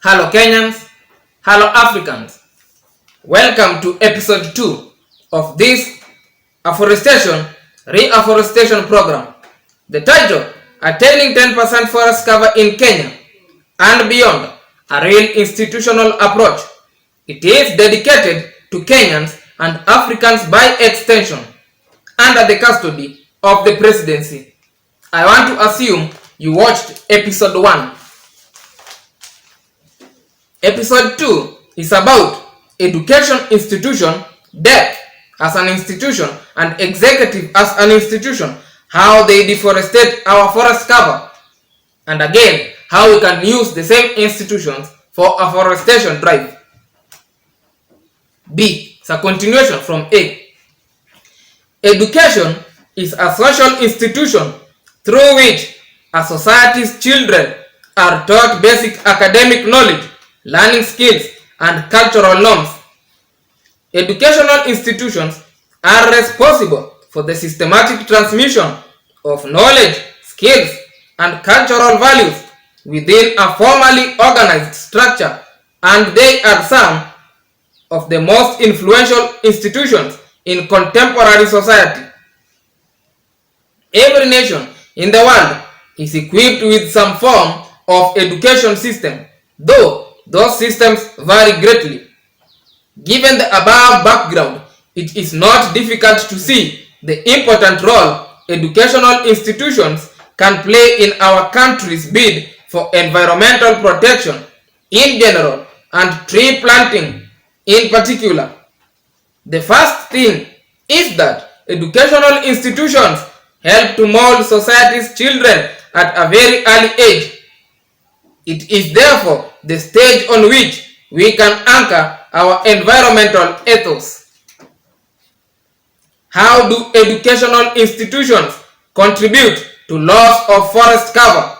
Hello Kenyans, hello Africans. Welcome to episode 2 of this Afforestation, Reforestation program. The title, Attaining 10% Forest Cover in Kenya and Beyond, a real institutional approach. It is dedicated to Kenyans and Africans by extension, under the custody of the Presidency. I want to assume you watched episode 1. Episode 2 is about education institution, depth as an institution, and executive as an institution, how they deforestate our forest cover, and again, how we can use the same institutions for afforestation drive. B. It's a continuation from A. Education is a social institution through which a society's children are taught basic academic knowledge, learning skills, and cultural norms. Educational institutions are responsible for the systematic transmission of knowledge, skills, and cultural values within a formally organized structure, and they are some of the most influential institutions in contemporary society. Every nation in the world is equipped with some form of education system, though those systems vary greatly. Given the above background, it is not difficult to see the important role educational institutions can play in our country's bid for environmental protection in general and tree planting in particular. The first thing is that educational institutions help to mold society's children at a very early age. It is therefore the stage on which we can anchor our environmental ethos. How do educational institutions contribute to loss of forest cover?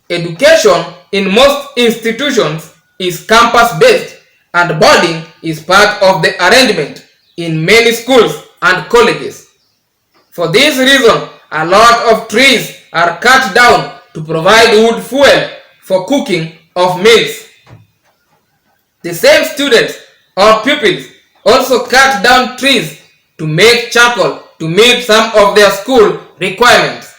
Education in most institutions is campus-based, and boarding is part of the arrangement in many schools and colleges. For this reason, a lot of trees are cut down to provide wood fuel for cooking of meals. The same students or pupils also cut down trees to make charcoal to meet some of their school requirements.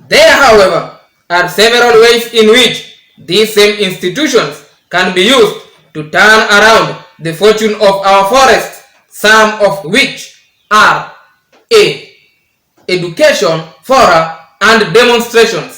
There, however, are several ways in which these same institutions can be used to turn around the fortune of our forests, some of which are A. Education, fora, and demonstrations.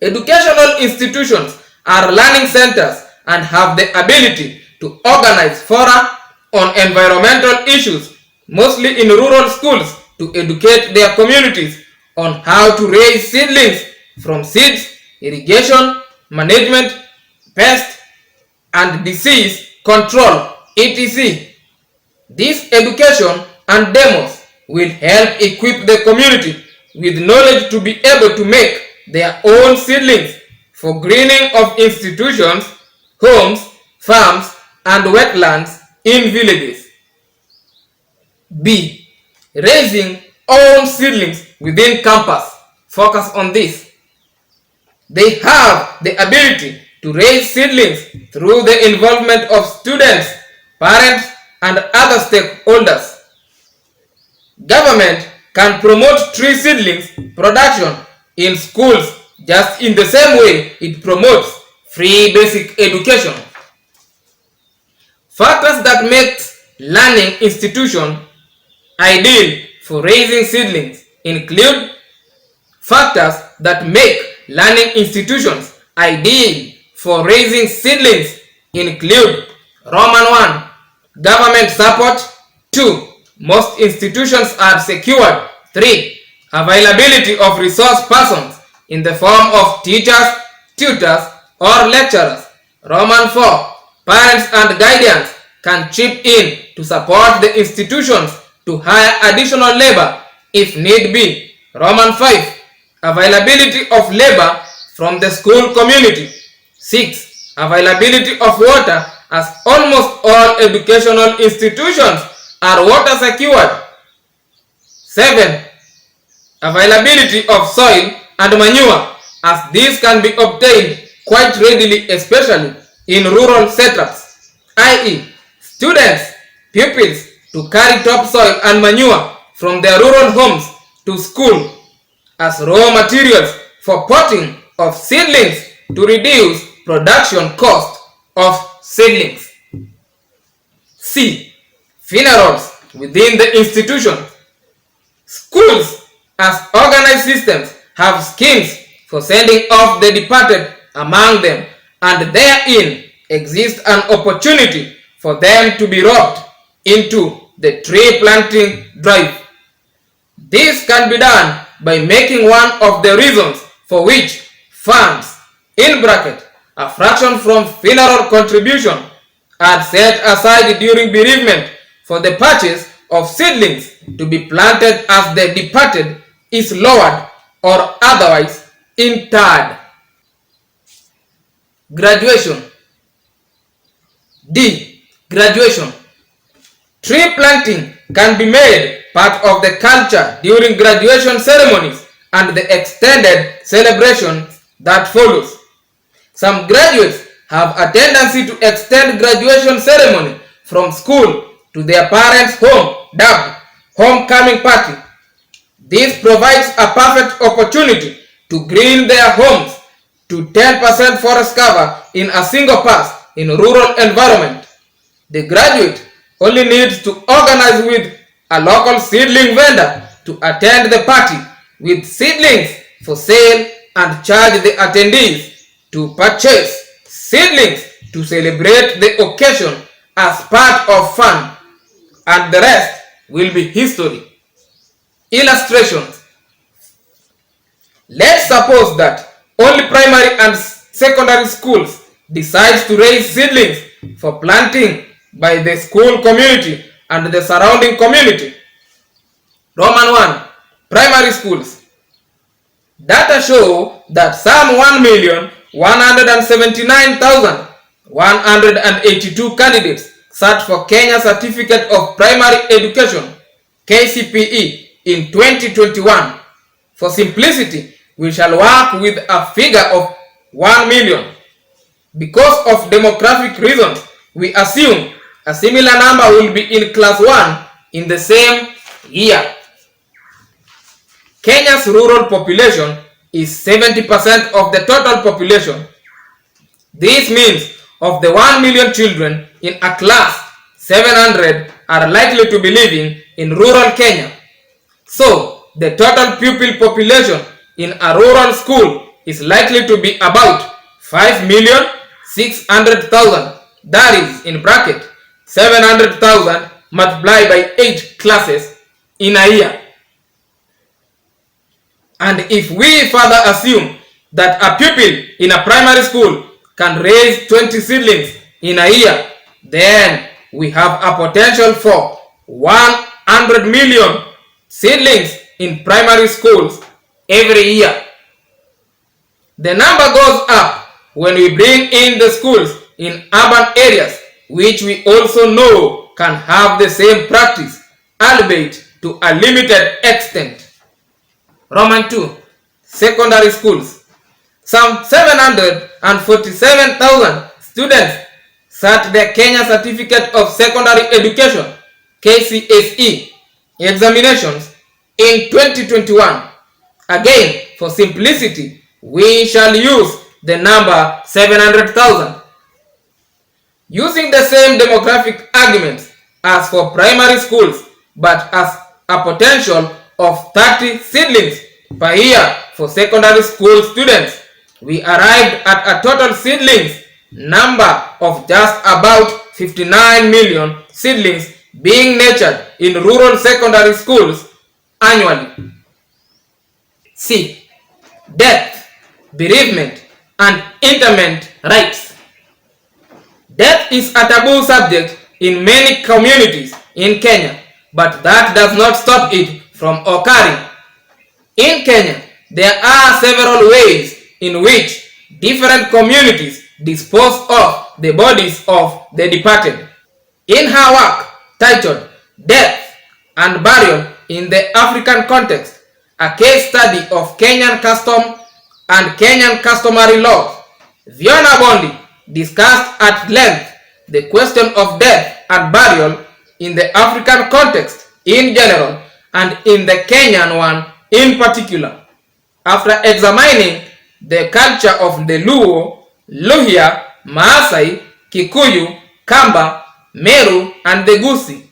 Educational institutions are learning centers and have the ability to organize fora on environmental issues, mostly in rural schools, to educate their communities on how to raise seedlings from seeds, irrigation, management, pest and disease control, etc. This education and demos will help equip the community with knowledge to be able to make their own seedlings for greening of institutions, homes, farms, and wetlands in villages. B. Raising own seedlings within campus. Focus on this. They have the ability to raise seedlings through the involvement of students, parents, and other stakeholders. Government can promote tree seedlings production in schools just in the same way it promotes free basic education. Factors that make learning institutions ideal for raising seedlings include factors that make learning institutions ideal for raising seedlings include Roman 1. Government support. 2. Most institutions are secured. 3. Availability of resource persons in the form of teachers, tutors, or lecturers. Roman 4. Parents and guardians can chip in to support the institutions to hire additional labor if need be. Roman 5. Availability of labor from the school community. 6. Availability of water, as almost all educational institutions are water secured. 7. Availability of soil and manure, as these can be obtained quite readily, especially in rural setups, i.e., students, pupils to carry topsoil and manure from their rural homes to school as raw materials for potting of seedlings to reduce production cost of seedlings. C. Funerals within the institution. Schools as organized systems have schemes for sending off the departed among them, and therein exists an opportunity for them to be roped into the tree planting drive. This can be done by making one of the reasons for which funds, in bracket, a fraction from funeral contribution, are set aside during bereavement for the purchase of seedlings to be planted as the departed is lowered or otherwise interred. Graduation. D. Graduation. Tree planting can be made part of the culture during graduation ceremonies and the extended celebration that follows. Some graduates have a tendency to extend graduation ceremony from school to their parents' home, dubbed homecoming party. This provides a perfect opportunity to green their homes to 10% forest cover in a single pass in rural environment. The graduate only needs to organize with a local seedling vendor to attend the party with seedlings for sale and charge the attendees to purchase seedlings to celebrate the occasion as part of fun, and the rest will be history. Illustrations. Let's suppose that only primary and secondary schools decide to raise seedlings for planting by the school community and the surrounding community. Roman 1. Primary schools. Data show that some 1,179,182 candidates sat for Kenya Certificate of Primary Education (KCPE) in 2021. For simplicity, we shall work with a figure of 1 million. Because of demographic reasons, we assume a similar number will be in class 1 in the same year. Kenya's rural population is 70% of the total population. This means of the 1 million children in a class, 700 are likely to be living in rural Kenya. So, the total pupil population in a rural school is likely to be about 5,600,000. That is, in bracket, 700,000 multiplied by 8 classes in a year. And if we further assume that a pupil in a primary school can raise 20 seedlings in a year, then we have a potential for 100 million seedlings in primary schools every year. The number goes up when we bring in the schools in urban areas, which we also know can have the same practice, albeit to a limited extent. Roman 2. Secondary schools. Some 747,000 students sat the Kenya Certificate of Secondary Education (KCSE) examinations in 2021. Again, for simplicity, we shall use the number 700,000. Using the same demographic arguments as for primary schools, but as a potential of 30 seedlings per year for secondary school students, we arrived at a total seedlings number of just about 59 million seedlings being nurtured in rural secondary schools annually. C. Death, bereavement, and interment rights. Death is a taboo subject in many communities in Kenya, but that does not stop it from occurring. In Kenya, there are several ways in which different communities dispose of the bodies of the departed. In her work titled Death and Burial in the African Context, a case study of Kenyan custom and Kenyan customary laws, Fiona Bondi discussed at length the question of death and burial in the African context in general and in the Kenyan one in particular. After examining the culture of the Luo, Luhya, Maasai, Kikuyu, Kamba, Meru, and the Gusii,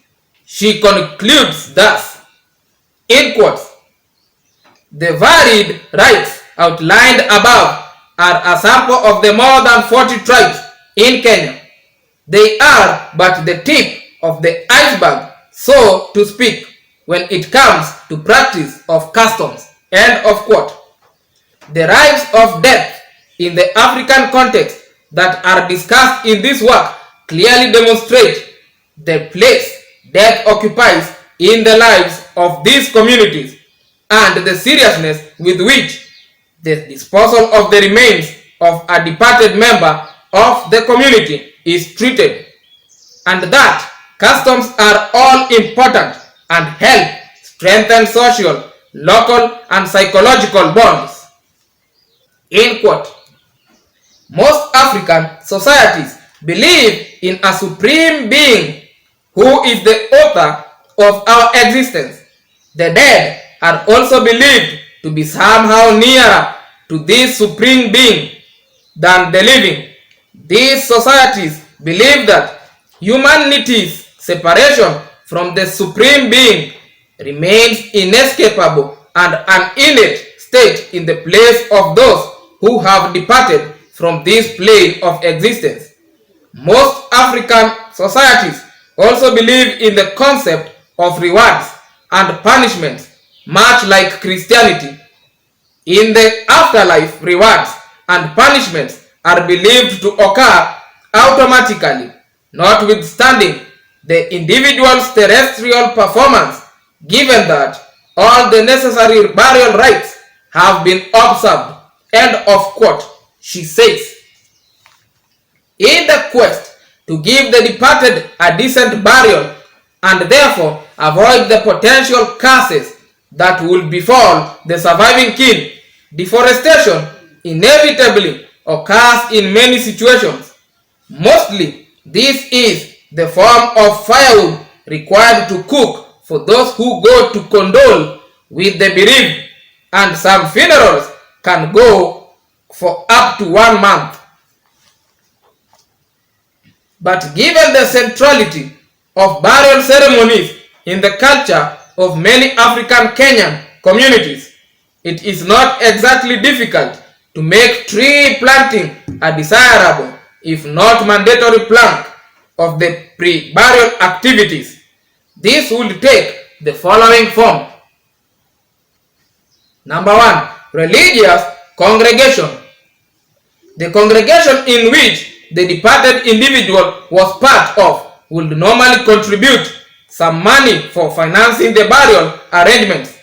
she concludes thus, in quotes, the varied rites outlined above are a sample of the more than 40 tribes in Kenya. They are but the tip of the iceberg, so to speak, when it comes to practice of customs. End of quote. The rites of death in the African context that are discussed in this work clearly demonstrate the place death occupies in the lives of these communities and the seriousness with which the disposal of the remains of a departed member of the community is treated, and that customs are all important and help strengthen social, local, and psychological bonds. End quote. Most African societies believe in a supreme being who is the author of our existence. The dead are also believed to be somehow nearer to this supreme being than the living. These societies believe that humanity's separation from the supreme being remains inescapable and an innate state in the place of those who have departed from this plane of existence. Most African societies also believe in the concept of rewards and punishments, much like Christianity. In the afterlife, rewards and punishments are believed to occur automatically, notwithstanding the individual's terrestrial performance, given that all the necessary burial rites have been observed. End of quote. She says, in the quest to give the departed a decent burial and therefore avoid the potential curses that will befall the surviving kin, deforestation inevitably occurs in many situations. Mostly, this is the form of firewood required to cook for those who go to condole with the bereaved, and some funerals can go for up to 1 month. But given the centrality of burial ceremonies in the culture of many African Kenyan communities, it is not exactly difficult to make tree planting a desirable, if not mandatory, plank of the pre-burial activities. This would take the following form. Number 1. Religious congregation. The congregation in which the departed individual was part of would normally contribute some money for financing the burial arrangements.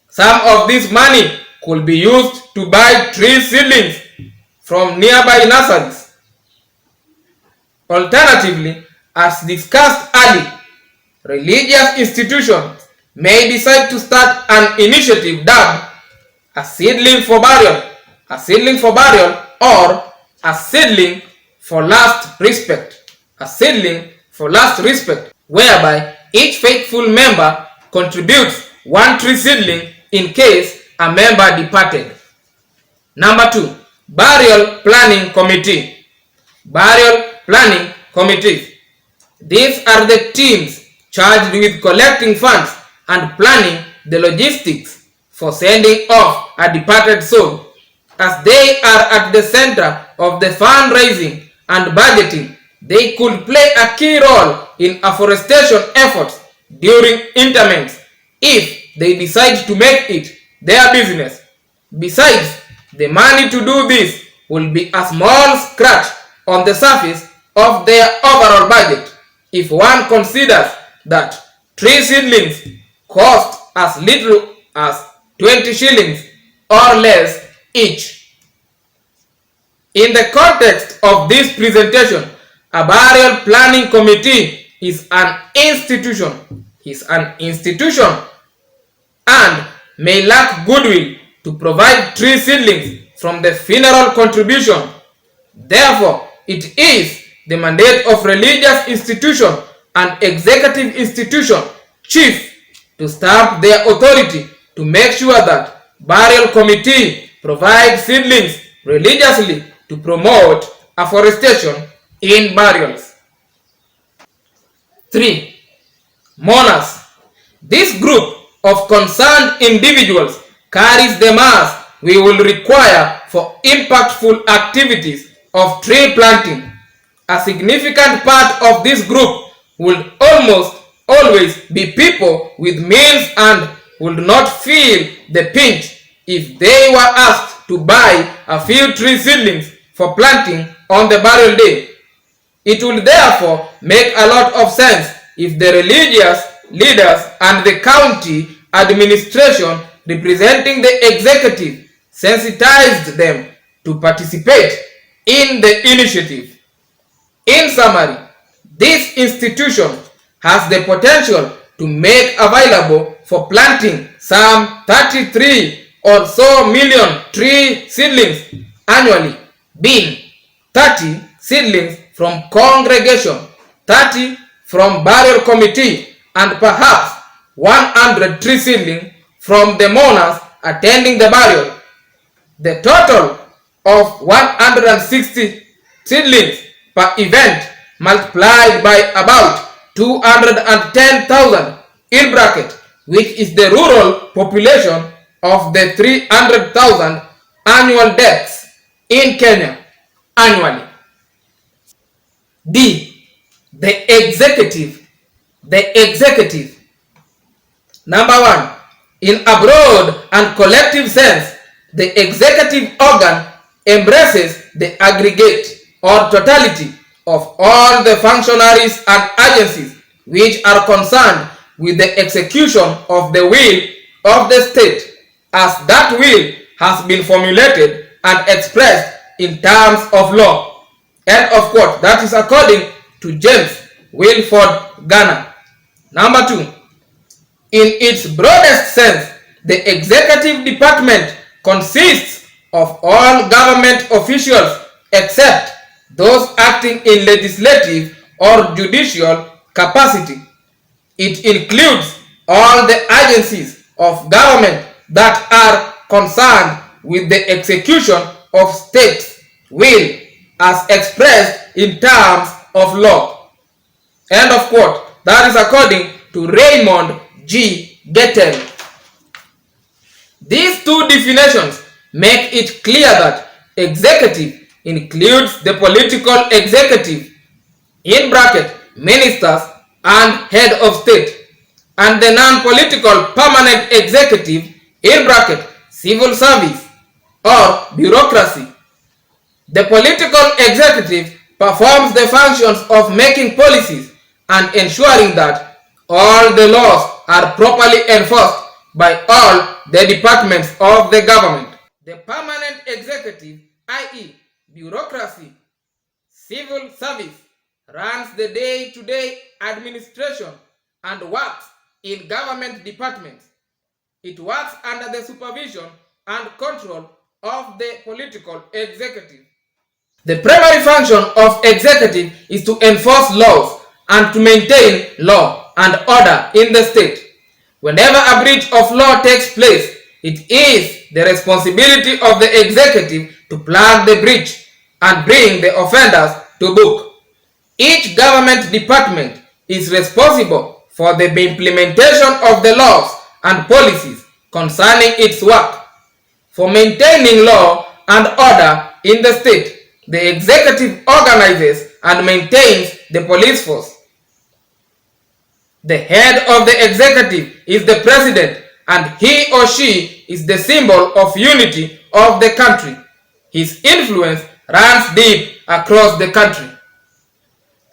Some of this money could be used to buy tree seedlings from nearby nurseries. Alternatively, as discussed earlier, religious institutions may decide to start an initiative dubbed a seedling for burial, or a seedling for last respect, whereby each faithful member contributes 1 tree seedling in case a member departed. Number 2, burial planning committee. Burial planning committees. These are the teams charged with collecting funds and planning the logistics for sending off a departed soul. As they are at the center of the fundraising and budgeting, they could play a key role in afforestation efforts during interments if they decide to make it their business. Besides, the money to do this will be a small scratch on the surface of their overall budget if one considers that tree seedlings cost as little as 20 shillings or less each. In the context of this presentation, a burial planning committee is an institution and may lack goodwill to provide tree seedlings from the funeral contribution. Therefore, it is the mandate of religious institution and executive institution chief to stamp their authority to make sure that burial committee provide seedlings religiously to promote afforestation in burials. 3. Mourners. This group of concerned individuals carries the mass we will require for impactful activities of tree planting. A significant part of this group will almost always be people with means and would not feel the pinch if they were asked to buy a few tree seedlings for planting on the burial day. It will therefore make a lot of sense if the religious leaders and the county administration representing the executive sensitized them to participate in the initiative. In summary, this institution has the potential to make available for planting some 33 or so million tree seedlings annually, being 30 seedlings from congregation, 30 from burial committee, and perhaps 100 tree seedlings from the mourners attending the burial. The total of 160 seedlings per event multiplied by about 210,000 in bracket, which is the rural population of the 300,000 annual deaths in Kenya annually. D. The executive. The executive. Number 1. In a broad and collective sense, the executive organ embraces the aggregate or totality of all the functionaries and agencies which are concerned with the execution of the will of the state, as that will has been formulated and expressed in terms of law. End of quote. That is according to James Wilford Garner. Number 2. In its broadest sense, the executive department consists of all government officials except those acting in legislative or judicial capacity. It includes all the agencies of government that are concerned with the execution of state's will as expressed in terms of law. End of quote. That is according to Raymond G. Gettel. These two definitions make it clear that executive includes the political executive, in bracket, ministers and head of state, and the non-political permanent executive, in bracket, civil service or bureaucracy. The political executive performs the functions of making policies and ensuring that all the laws are properly enforced by all the departments of the government. The permanent executive, i.e., bureaucracy, civil service, runs the day-to-day administration and works in government departments. It works under the supervision and control of the political executive. The primary function of executive is to enforce laws and to maintain law and order in the state. Whenever a breach of law takes place, it is the responsibility of the executive to plug the breach and bring the offenders to book. Each government department is responsible for the implementation of the laws and policies concerning its work. For maintaining law and order in the state, the executive organizes and maintains the police force. The head of the executive is the president, and he or she is the symbol of unity of the country. His influence runs deep across the country.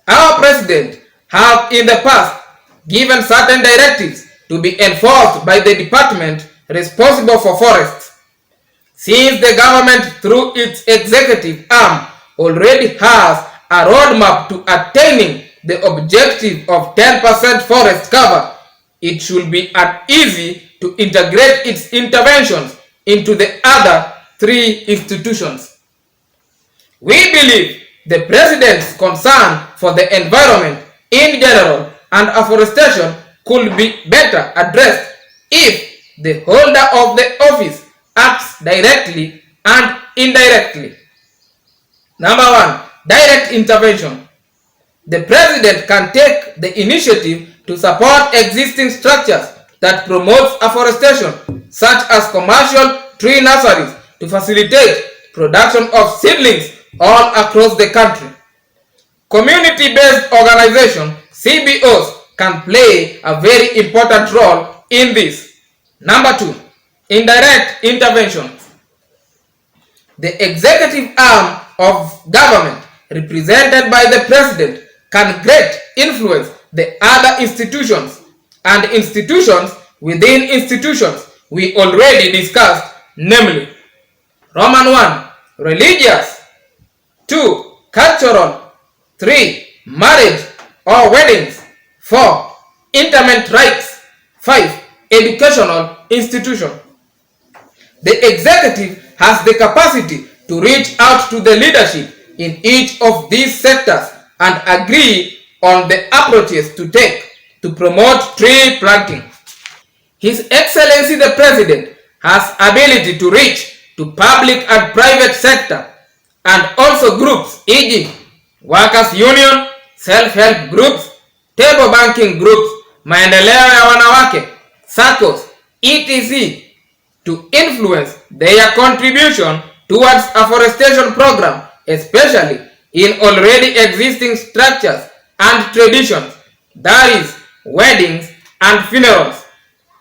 Our president has in the past given certain directives to be enforced by the department responsible for forests. Since the government through its executive arm already has a roadmap to attaining the objective of 10% forest cover, it should be easy to integrate its interventions into the other three institutions. We believe the President's concern for the environment in general and afforestation could be better addressed if the holder of the office acts directly and indirectly. Number 1. Direct intervention. The President can take the initiative to support existing structures that promote afforestation, such as commercial tree nurseries, to facilitate production of seedlings all across the country. Community-based organizations, CBOs, can play a very important role in this. Number 2. Indirect intervention. The executive arm of government, represented by the President, can greatly influence the other institutions and institutions within institutions we already discussed, namely Roman 1. Religious. 2. Cultural. 3. Marriage or weddings. 4. Intimate rights. 5. Educational institution. The executive has the capacity to reach out to the leadership in each of these sectors and agree on the approaches to take to promote tree planting. His Excellency the President has ability to reach to public and private sector and also groups, e.g. workers union, self-help groups, table banking groups, maendeleo ya wanawake, SACCOs, etc. to influence their contribution towards afforestation program, especially in already existing structures and traditions, that is, weddings and funerals.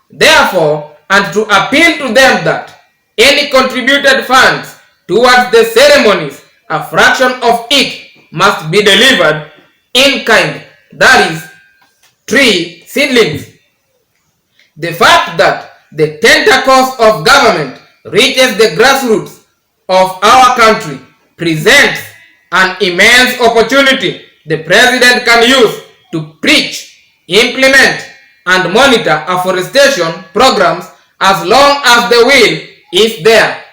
Therefore, and to appeal to them that any contributed funds towards the ceremonies, a fraction of it must be delivered in kind, that is, tree seedlings. The fact that the tentacles of government reaches the grassroots of our country presents an immense opportunity the President can use to preach, implement, and monitor afforestation programs as long as the will is there.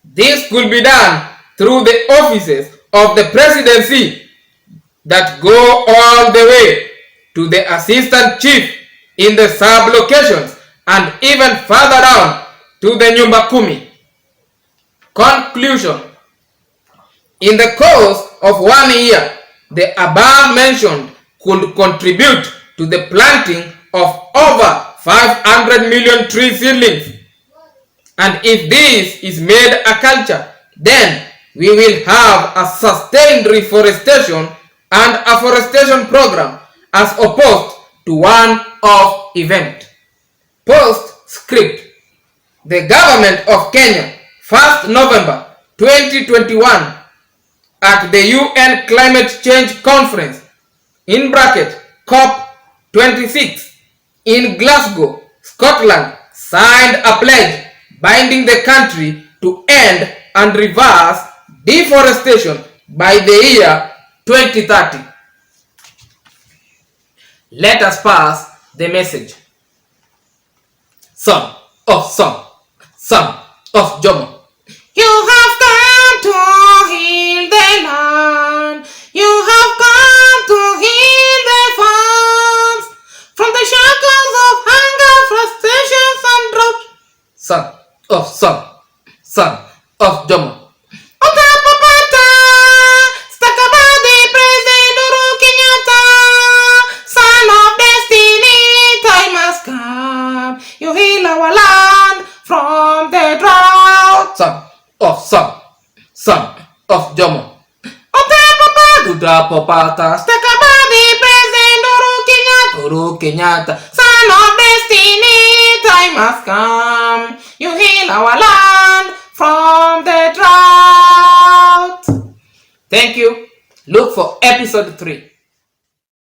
This could be done through the offices of the Presidency that go all the way to the Assistant Chief in the sub-locations and even further down to the Nyumba Kumi. Conclusion. In the course of 1 year, the above mentioned could contribute to the planting of over 500 million tree seedlings. And if this is made a culture, then we will have a sustained reforestation and afforestation program as opposed to one-off event. Postscript. The government of Kenya, 1st November 2021, at the UN Climate Change Conference, in bracket COP26, in Glasgow, Scotland, signed a pledge binding the country to end and reverse deforestation by the year 2030. Let us pass the message. Son of Jomo. You have come to heal the land. You have come to heal the farms from the shackles of hunger, frustrations, and drought. Son of Jomo. Utapapata stakabadhi President Uhuru Kenyatta, son of destiny, time has come. You heal our land from the drought. Son of Jomo. Utapapata stakabadhi President Uhuru Kenyatta, son of destiny, time has come. You heal our land from the drought. Thank you. Look for episode 3.